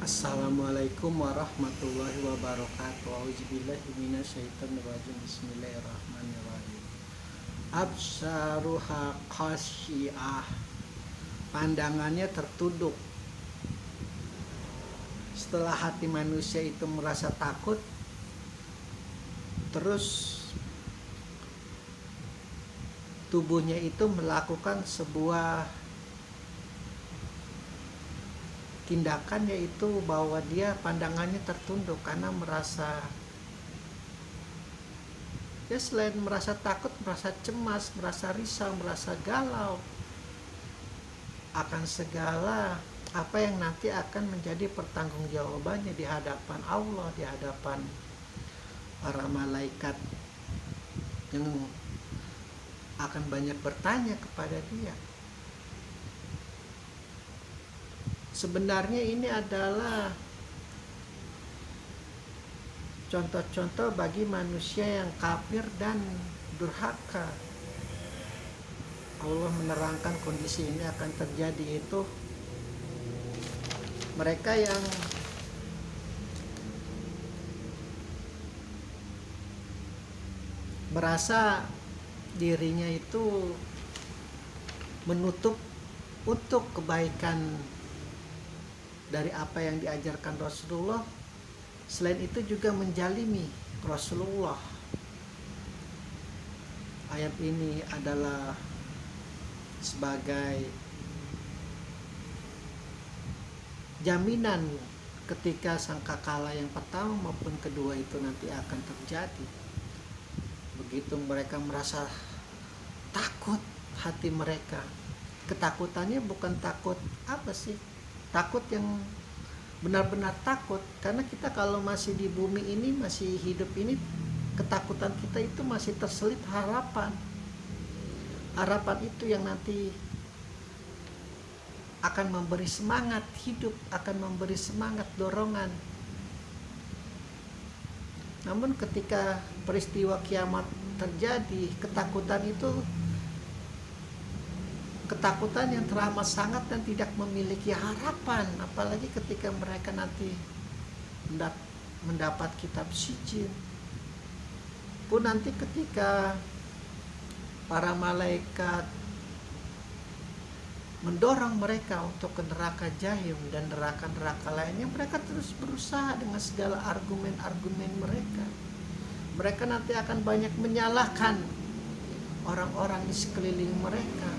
Assalamualaikum warahmatullahi wabarakatuh. Auzubillahi minasyaitonirrajim. Bismillahirrahmanirrahim. Absaruha khasyiah. Pandangannya tertunduk. Setelah hati manusia itu merasa takut, terus tubuhnya itu melakukan sebuah tindakan, yaitu bahwa dia pandangannya tertunduk karena merasa, ya selain merasa takut, merasa cemas, merasa risau, merasa galau akan segala apa yang nanti akan menjadi pertanggungjawabannya di hadapan Allah, di hadapan para malaikat yang akan banyak bertanya kepada dia. Sebenarnya ini adalah contoh-contoh bagi manusia yang kafir dan durhaka. Allah menerangkan kondisi ini akan terjadi, itu mereka yang merasa dirinya itu menutup untuk kebaikan dari apa yang diajarkan Rasulullah, selain itu juga menjalimi Rasulullah. Ayat ini adalah sebagai jaminan ketika sangkakala yang pertama maupun kedua itu nanti akan terjadi. Begitu mereka merasa takut, hati mereka, ketakutannya bukan takut apa sih, takut yang benar-benar takut. Karena kita kalau masih di bumi ini, masih hidup ini, ketakutan kita itu masih terselip harapan. Harapan itu yang nanti akan memberi semangat hidup, akan memberi semangat dorongan. Namun ketika peristiwa kiamat terjadi, ketakutan itu ketakutan yang teramat sangat dan tidak memiliki harapan. Apalagi ketika mereka nanti mendapat kitab sijil pun, nanti ketika para malaikat mendorong mereka untuk ke neraka jahim dan neraka-neraka lainnya, mereka terus berusaha dengan segala argumen-argumen mereka. Mereka nanti akan banyak menyalahkan orang-orang di sekeliling mereka.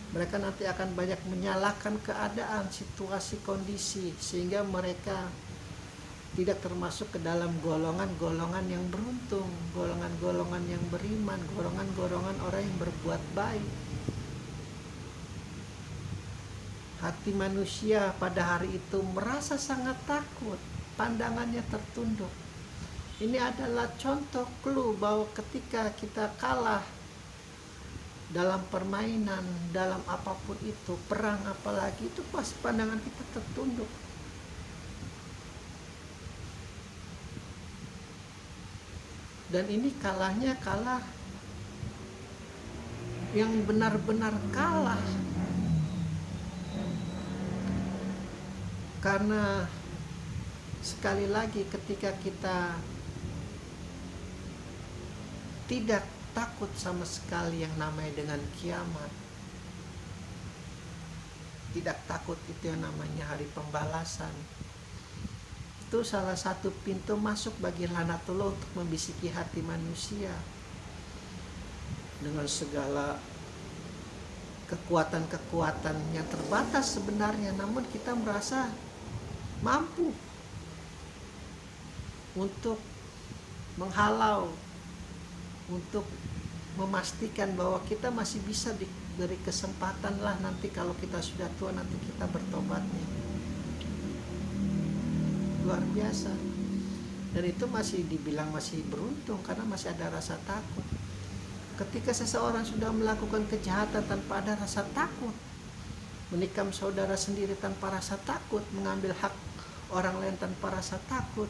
Mereka nanti akan banyak menyalahkan keadaan, situasi, kondisi, sehingga mereka tidak termasuk ke dalam golongan-golongan yang beruntung, golongan-golongan yang beriman, golongan-golongan orang yang berbuat baik. Hati manusia pada hari itu merasa sangat takut, pandangannya tertunduk. Ini adalah contoh clue bahwa ketika kita kalah dalam permainan, dalam apapun itu, perang apalagi, itu pasti pandangan kita tertunduk. Dan ini kalahnya kalah yang benar-benar kalah. Karena sekali lagi ketika kita tidak takut sama sekali yang namanya dengan kiamat, tidak takut itu yang namanya hari pembalasan, itu salah satu pintu masuk bagi laknatullah untuk membisiki hati manusia dengan segala kekuatan-kekuatan yang terbatas sebenarnya, namun kita merasa mampu untuk menghalau, untuk memastikan bahwa kita masih bisa diberi kesempatan lah nanti kalau kita sudah tua, nanti kita bertobatnya. Luar biasa. Dan itu masih dibilang masih beruntung karena masih ada rasa takut. Ketika seseorang sudah melakukan kejahatan tanpa ada rasa takut, menikam saudara sendiri tanpa rasa takut, mengambil hak orang lain tanpa rasa takut,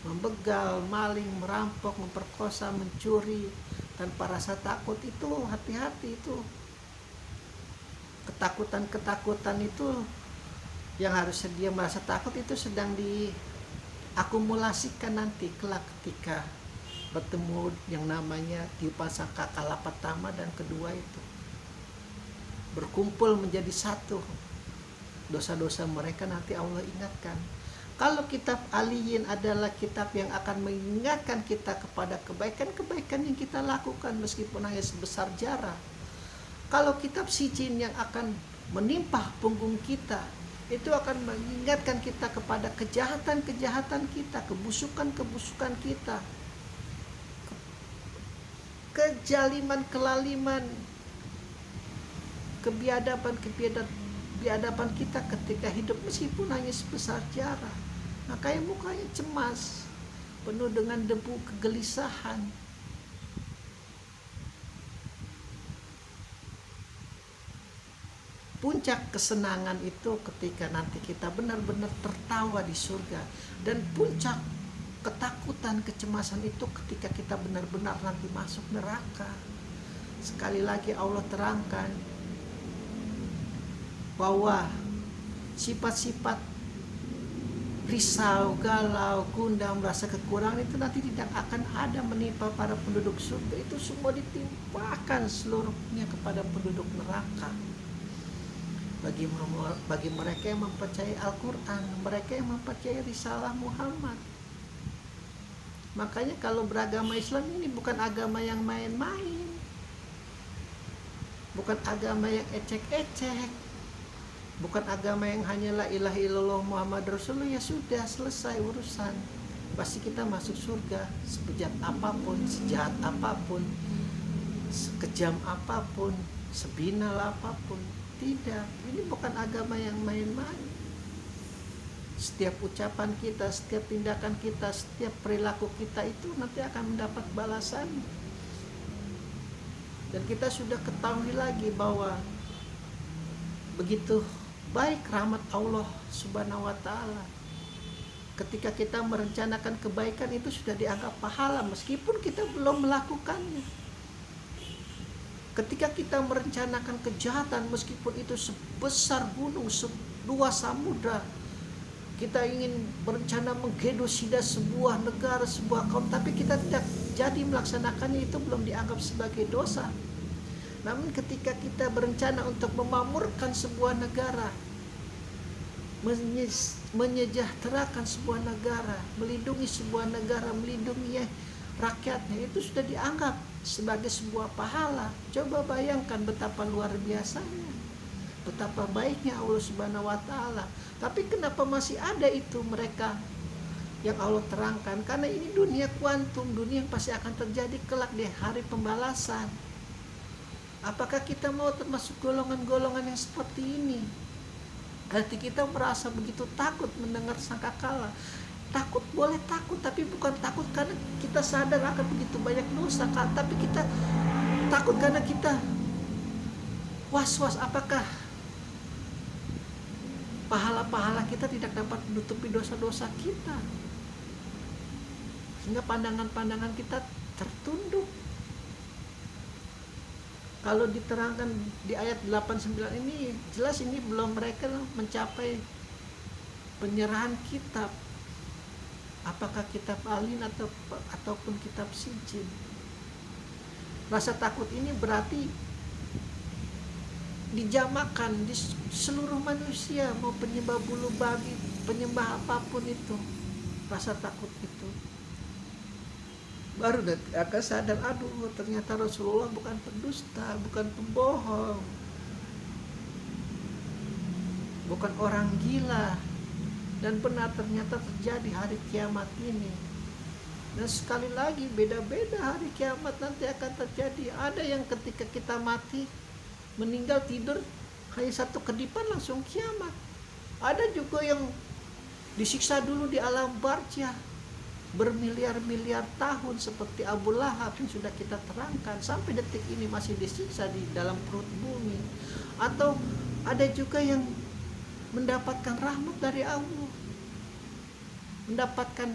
membegal, maling, merampok, memperkosa, mencuri tanpa rasa takut, itu hati-hati. Itu ketakutan-ketakutan itu Yang harusnya dia merasa takut itu sedang diakumulasikan nanti kelak ketika bertemu yang namanya tiupan sangkakala pertama dan kedua itu. Berkumpul menjadi satu. Dosa-dosa mereka nanti Allah ingatkan. Kalau kitab Aliyin adalah kitab yang akan mengingatkan kita kepada kebaikan-kebaikan yang kita lakukan meskipun hanya sebesar jarah. Kalau kitab Sijin yang akan menimpa punggung kita, itu akan mengingatkan kita kepada kejahatan-kejahatan kita, kebusukan-kebusukan kita, kejaliman, kelaliman, kebiadaban kita ketika hidup meskipun hanya sebesar jarah. Makanya mukanya cemas, penuh dengan debu kegelisahan. Puncak kesenangan itu ketika nanti kita benar-benar tertawa di surga. Dan puncak ketakutan, kecemasan itu ketika kita benar-benar nanti masuk neraka. Sekali lagi Allah terangkan bahwa sifat-sifat risau, galau, gundah, merasa kekurangan itu nanti tidak akan ada menimpa para penduduk surga. Itu semua ditimpakan seluruhnya kepada penduduk neraka. Bagi mereka yang mempercayai Al-Quran, mereka yang mempercayai risalah Muhammad. Makanya kalau beragama Islam ini bukan agama yang main-main, bukan agama yang ecek-ecek, bukan agama yang hanyalah ilaha illallah Muhammad Rasulullah, ya sudah selesai urusan. Pasti kita masuk surga sebejat apapun, sejahat apapun, sekejam apapun, sebinal apapun. Tidak, ini bukan agama yang main-main. Setiap ucapan kita, setiap tindakan kita, setiap perilaku kita itu nanti akan mendapat balasan. Dan kita sudah ketahui lagi bahwa begitu baik rahmat Allah Subhanahu wa Ta'ala. Ketika kita merencanakan kebaikan itu sudah dianggap pahala meskipun kita belum melakukannya. Ketika kita merencanakan kejahatan meskipun itu sebesar gunung, seluas samudra, kita ingin berencana menggenosida sebuah negara, sebuah kaum, tapi kita tidak jadi melaksanakannya, itu belum dianggap sebagai dosa. Namun ketika kita berencana untuk memamurkan sebuah negara, menyejahterakan sebuah negara, melindungi sebuah negara, melindungi rakyatnya, itu sudah dianggap sebagai sebuah pahala. Coba bayangkan betapa luar biasanya, betapa baiknya Allah Subhanahu wa Ta'ala. Tapi kenapa masih ada itu mereka yang Allah terangkan? Karena ini dunia kuantum, dunia yang pasti akan terjadi kelak di hari pembalasan. Apakah kita mau termasuk golongan-golongan yang seperti ini? Hati kita merasa begitu takut mendengar sangkakala. Takut, boleh takut, tapi bukan takut karena kita sadar akan begitu banyak dosa, tapi kita takut karena kita was-was apakah pahala-pahala kita tidak dapat menutupi dosa-dosa kita, sehingga pandangan-pandangan kita tertunduk. Kalau diterangkan di ayat 89 ini jelas ini belum mereka mencapai penyerahan kitab, apakah kitab Alin ataupun kitab Sijin. Rasa takut ini berarti dijamakan di seluruh manusia, mau penyembah bulu babi, penyembah apapun itu, rasa takut itu. Baru akan sadar, aduh ternyata Rasulullah bukan pendusta, bukan pembohong, bukan orang gila. Dan benar ternyata terjadi hari kiamat ini. Dan sekali lagi beda-beda hari kiamat nanti akan terjadi. Ada yang ketika kita mati, meninggal tidur, hanya satu kedipan langsung kiamat. Ada juga yang disiksa dulu di alam barzah bermiliar-miliar tahun seperti Abu Lahab yang sudah kita terangkan, sampai detik ini masih disiksa di dalam perut bumi. Atau ada juga yang mendapatkan rahmat dari Allah, mendapatkan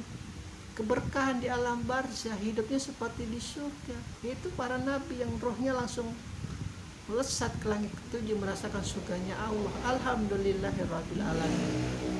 keberkahan di alam barzah, hidupnya seperti di surga. Itu para nabi yang rohnya langsung melesat ke langit ketujuh merasakan surganya Allah. Alhamdulillahirabbil alamin.